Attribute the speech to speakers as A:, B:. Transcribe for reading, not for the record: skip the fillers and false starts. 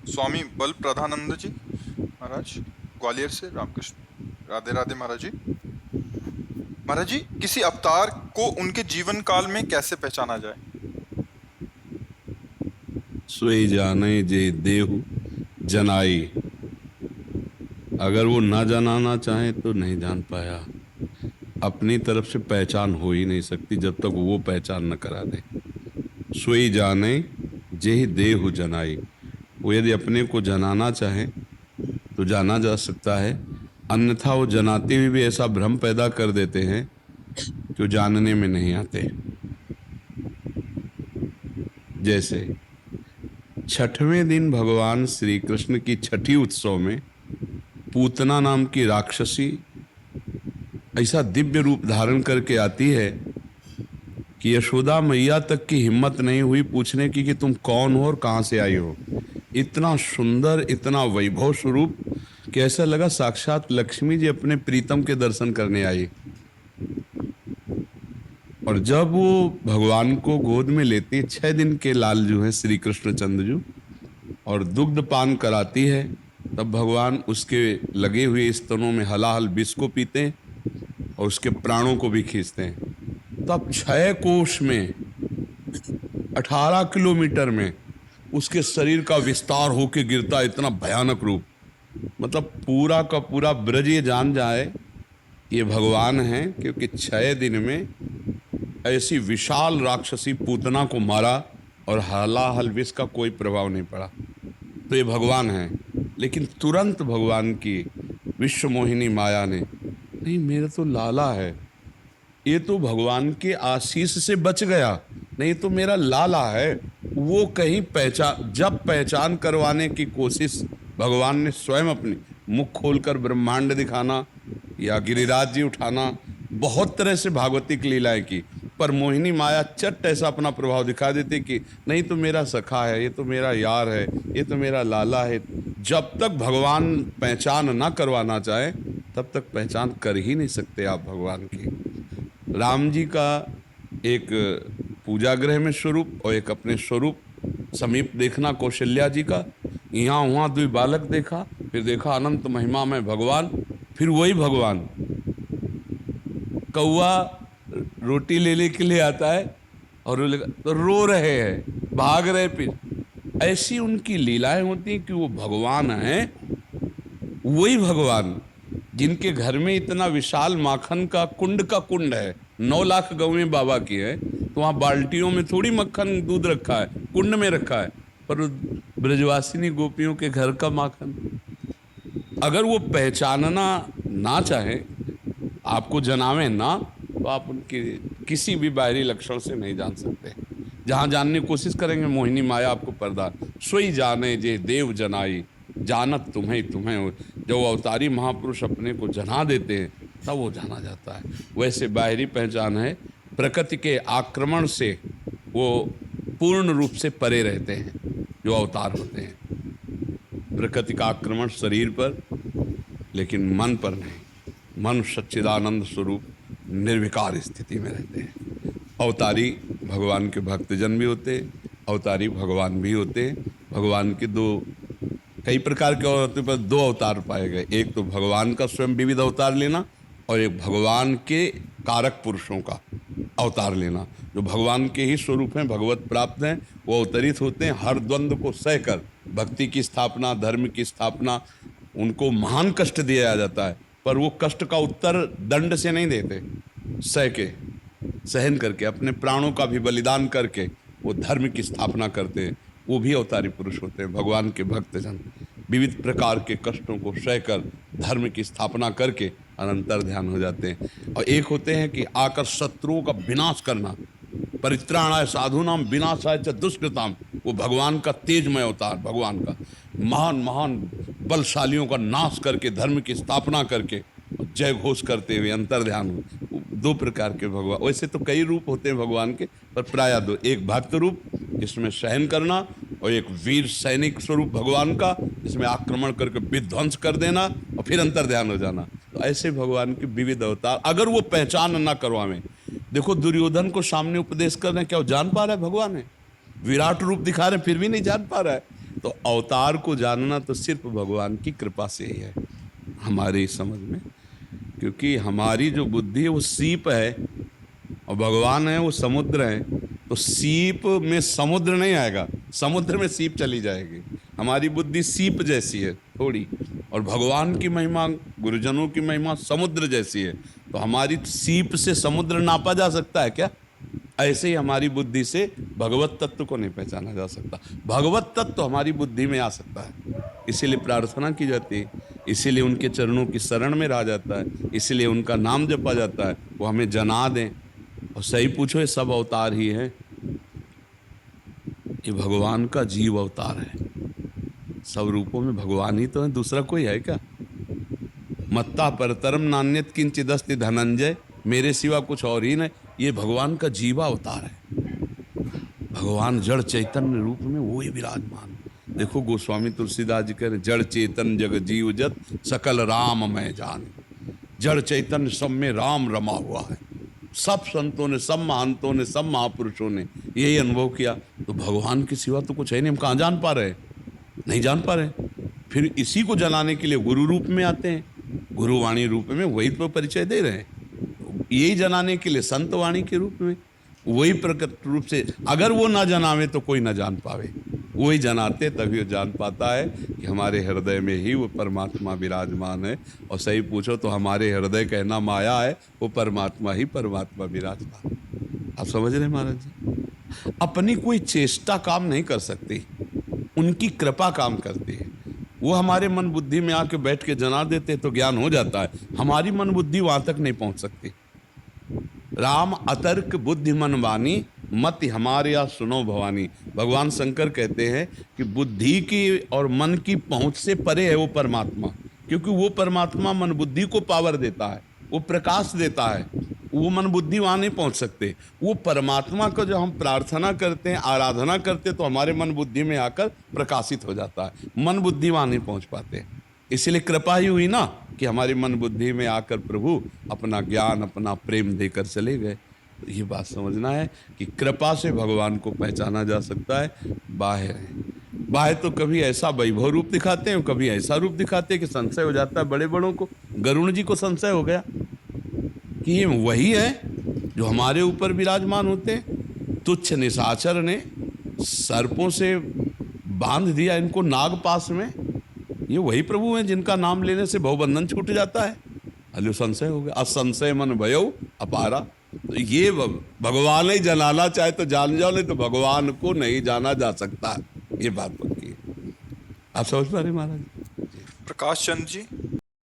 A: स्वामी बल प्रधानंद जी महाराज, ग्वालियर से, रामकृष्ण राधे राधे महाराज जी। महाराज जी, किसी अवतार को उनके जीवन काल में कैसे पहचाना जाए?
B: सोई जाने जे देहु जनाई। अगर वो ना जनाना चाहे तो नहीं जान पाया। अपनी तरफ से पहचान हो ही नहीं सकती जब तक वो पहचान न करा दे। सोई जाने जे देहु जनाई। वो यदि अपने को जनाना चाहे तो जाना जा सकता है, अन्यथा वो जनाते हुए भी ऐसा भ्रम पैदा कर देते हैं कि वो जानने में नहीं आते। जैसे छठवें दिन भगवान श्री कृष्ण की छठी उत्सव में पूतना नाम की राक्षसी ऐसा दिव्य रूप धारण करके आती है कि यशोदा मैया तक की हिम्मत नहीं हुई पूछने की कि तुम कौन हो और कहां से आई हो। इतना सुंदर, इतना वैभव स्वरूप कि ऐसा लगा साक्षात लक्ष्मी जी अपने प्रीतम के दर्शन करने आई। और जब वो भगवान को गोद में लेती है, 6 दिन के लाल जो है श्री कृष्ण चंद्र जो, और दुग्ध पान कराती है, तब भगवान उसके लगे हुए स्तनों में हलाहल विष को पीते हैं और उसके प्राणों को भी खींचते हैं। तब 6 कोश में 18 किलोमीटर में उसके शरीर का विस्तार होके गिरता, इतना भयानक रूप। मतलब पूरा का पूरा ब्रज ये जान जाए ये भगवान है, क्योंकि 6 दिन में ऐसी विशाल राक्षसी पूतना को मारा और हलाहल विष का कोई प्रभाव नहीं पड़ा। तो ये भगवान है। लेकिन तुरंत भगवान की विश्व मोहिनी माया ने, नहीं मेरा तो लाला है, ये तो भगवान के आशीष से बच गया, नहीं तो मेरा लाला है। वो कहीं जब पहचान करवाने की कोशिश भगवान ने स्वयं अपनी मुख खोलकर ब्रह्मांड दिखाना या गिरिराज जी उठाना, बहुत तरह से भागवतिक लीलाएं की, पर मोहिनी माया चट ऐसा अपना प्रभाव दिखा देती कि नहीं तो मेरा सखा है, ये तो मेरा यार है, ये तो मेरा लाला है। जब तक भगवान पहचान ना करवाना चाहे तब तक पहचान कर ही नहीं सकते आप भगवान की। राम जी का एक पूजा गृह में स्वरूप और एक अपने स्वरूप समीप देखना कौशल्या जी का, यहाँ वहाँ 2 बालक देखा, फिर देखा अनंत महिमा में भगवान, फिर वही भगवान कौआ रोटी लेने के लिए आता है और तो रो रहे हैं, भाग रहे। फिर ऐसी उनकी लीलाएं होती हैं कि वो भगवान हैं, वही भगवान जिनके घर में इतना विशाल माखन का कुंड है, 9 लाख गौएं बाबा की है, तो वहां बाल्टियों में थोड़ी मक्खन दूध रखा है, कुंड में रखा है, पर ब्रजवासिनी गोपियों के घर का माखन। अगर वो पहचानना ना चाहे, आपको जनावे ना, तो आप उनके किसी भी बाहरी लक्षण से नहीं जान सकते। जहां जानने की कोशिश करेंगे मोहिनी माया आपको पर्दा। सोई जाने जे देव जनाई, जानत तुम्हें तुम्हें। जब अवतारी महापुरुष अपने को जना देते हैं तब वो जाना जाता है। वैसे बाहरी पहचान है, प्रकृति के आक्रमण से वो पूर्ण रूप से परे रहते हैं जो अवतार होते हैं। प्रकृति का आक्रमण शरीर पर, लेकिन मन पर नहीं। मन सच्चिदानंद स्वरूप निर्विकार स्थिति में रहते हैं। अवतारी भगवान के भक्तजन भी होते हैं, अवतारी भगवान भी होते हैं। भगवान के कई प्रकार के होते पर 2 अवतार पाए गए, एक तो भगवान का स्वयं विविध अवतार लेना और एक भगवान के कारक पुरुषों का अवतार लेना। जो भगवान के ही स्वरूप हैं, भगवत प्राप्त हैं, वो अवतरित होते हैं हर द्वंद्व को सहकर। भक्ति की स्थापना, धर्म की स्थापना, उनको महान कष्ट दिया जाता है, पर वो कष्ट का उत्तर दंड से नहीं देते, सहन करके अपने प्राणों का भी बलिदान करके वो धर्म की स्थापना करते हैं। वो भी अवतारी पुरुष होते हैं। भगवान के भक्तजन विविध प्रकार के कष्टों को सहकर धर्म की स्थापना करके अनंतर ध्यान हो जाते हैं। और एक होते हैं कि आकर शत्रुओं का विनाश करना, परित्राणाय साधूनाम विनाशाय च दुष्कृताम। वो भगवान का तेजमय अवतार, भगवान का महान महान बलशालियों का नाश करके धर्म की स्थापना करके जय घोष करते हुए अंतर ध्यान। 2 प्रकार के भगवान, वैसे तो कई रूप होते हैं भगवान के, पर प्रायः 2, एक भक्त रूप जिसमें सहन करना और एक वीर सैनिक स्वरूप भगवान का जिसमें आक्रमण करके विध्वंस कर देना और फिर अंतर ध्यान हो जाना। तो ऐसे भगवान के विविध अवतार अगर वो पहचान ना करवावें। देखो दुर्योधन को सामने उपदेश कर रहे हैं, क्या वो जान पा रहा है भगवान है? विराट रूप दिखा रहे हैं फिर भी नहीं जान पा रहा है। तो अवतार को जानना तो सिर्फ भगवान की कृपा से ही है हमारी समझ में, क्योंकि हमारी जो बुद्धि है वो सीप है और भगवान है वो समुद्र है। तो सीप में समुद्र नहीं आएगा, समुद्र में सीप चली जाएगी। हमारी बुद्धि सीप जैसी है थोड़ी, और भगवान की महिमा, गुरुजनों की महिमा समुद्र जैसी है। तो हमारी सीप से समुद्र नापा जा सकता है क्या? ऐसे ही हमारी बुद्धि से भगवत तत्व को नहीं पहचाना जा सकता। भगवत तत्व हमारी बुद्धि में आ सकता है, इसीलिए प्रार्थना की जाती है, इसीलिए उनके चरणों की शरण में रहा जाता है, इसीलिए उनका नाम जपा जाता है, वो हमें जना दें। और सही पूछो, ये सब अवतार ही है, ये भगवान का जीव अवतार है। सब रूपों में भगवान ही तो है, दूसरा कोई है क्या? मत्ता परतरम नान्यत किंचिदस्ति धनंजय, मेरे सिवा कुछ और ही नहीं। ये भगवान का जीवा अवतार है। भगवान जड़ चैतन्य रूप में वो ही विराजमान। देखो गोस्वामी तुलसीदास जी कह रहे, जड़ चेतन जग जीव जत सकल राम मैं जान। जड़ चैतन्य सब में राम रमा हुआ है। सब संतों ने, सब महंतों ने, सब महापुरुषों ने यही अनुभव किया। तो भगवान के सिवा तो कुछ है नहीं, हम कहाँ जान पा रहे? नहीं जान पा रहे। फिर इसी को जनाने के लिए गुरु रूप में आते हैं, गुरुवाणी रूप में वही तो परिचय दे रहे हैं। यही जनाने के लिए संत वाणी के रूप में वही प्रकट रूप से, अगर वो ना जनावे तो कोई ना जान पावे, वही जनाते तभी वो जान पाता है कि हमारे हृदय में ही वो परमात्मा विराजमान है। और सही पूछो तो हमारे हृदय कहना माया है, वो परमात्मा ही परमात्मा विराजमान। आप समझ रहे महाराज जी? अपनी कोई चेष्टा काम नहीं कर सकती, उनकी कृपा काम करती है। वो हमारे मन बुद्धि में आके बैठ के जना देते तो ज्ञान हो जाता है, हमारी मन बुद्धि वहां तक नहीं पहुंच सकती। राम अतर्क बुद्धि मन वानी, मत हमारे या सुनो भवानी। भगवान शंकर कहते हैं कि बुद्धि की और मन की पहुंच से परे है वो परमात्मा, क्योंकि वो परमात्मा मन बुद्धि को पावर देता है, वो प्रकाश देता है। वो मन बुद्धि वहाँ नहीं पहुँच सकते। वो परमात्मा को जो हम प्रार्थना करते हैं, आराधना करते हैं, तो हमारे मन बुद्धि में आकर प्रकाशित हो जाता है। मन बुद्धि वहाँ नहीं पहुँच पाते, इसलिए कृपा ही हुई ना कि हमारी मन बुद्धि में आकर प्रभु अपना ज्ञान, अपना प्रेम देकर चले गए। तो ये बात समझना है कि कृपा से भगवान को पहचाना जा सकता है। बाह्य बाह्य तो कभी ऐसा वैभव रूप दिखाते हैं, कभी ऐसा रूप दिखाते हैं कि संशय हो जाता है बड़े बड़ों को। गरुण जी को संशय हो गया कि ये वही है जो हमारे ऊपर विराजमान होते हैं। तुच्छ निशाचर ने सर्पों से बांध दिया इनको नाग पास में, ये वही प्रभु हैं जिनका नाम लेने से भवबंधन छूट जाता है। अलो संशय हो गया, असंशय मन भयो अपारा। तो ये भगवान ही जनाना चाहे तो जान जाओ, नहीं तो भगवान को नहीं जाना जा सकता। ये बात पक्की है। आप समझ पा रहे महाराज?
A: प्रकाश चंद जी,